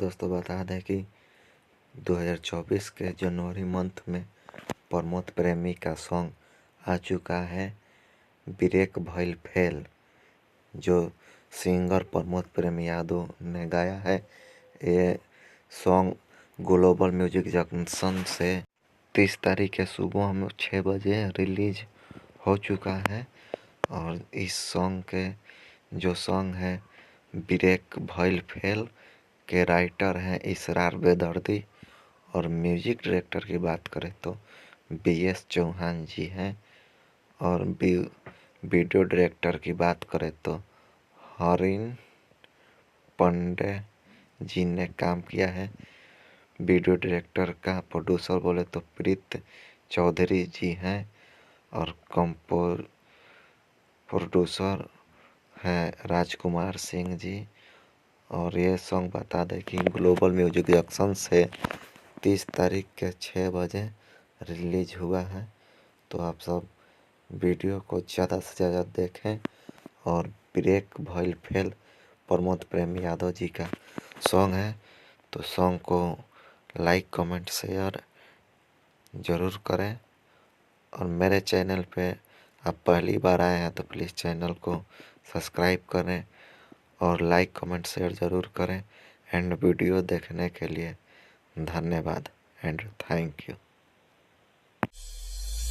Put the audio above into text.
दोस्तों बता दें कि 2024 के जनवरी मंथ में प्रमोद प्रेमी का सॉन्ग आ चुका है ब्रेक भइल फेल, जो सिंगर प्रमोद प्रेमी यादव ने गाया है। ये सॉन्ग ग्लोबल म्यूजिक जंक्शन से 30 तारीख के सुबह में 6 बजे रिलीज हो चुका है। और इस सॉन्ग के जो सॉन्ग है ब्रेक भइल फेल के राइटर हैं इसरार बेदर्दी, और म्यूजिक डायरेक्टर की बात करें तो BS चौहान जी हैं, और वीडियो डायरेक्टर की बात करें तो हरिन पांडे जी ने काम किया है। वीडियो डायरेक्टर का प्रोड्यूसर बोले तो प्रीत चौधरी जी हैं, और प्रोड्यूसर हैं राजकुमार सिंह जी। और ये सॉन्ग बता दें कि ग्लोबल म्यूजिक जंक्शन से 30 तारीख के 6 बजे रिलीज हुआ है। तो आप सब वीडियो को ज़्यादा से ज़्यादा देखें। और ब्रेक भइल फेल प्रमोद प्रेमी यादव जी का सॉन्ग है, तो सॉन्ग को लाइक कमेंट शेयर ज़रूर करें। और मेरे चैनल पे आप पहली बार आए हैं तो प्लीज़ चैनल को सब्सक्राइब करें और लाइक कमेंट शेयर ज़रूर करें। एंड वीडियो देखने के लिए धन्यवाद एंड थैंक यू।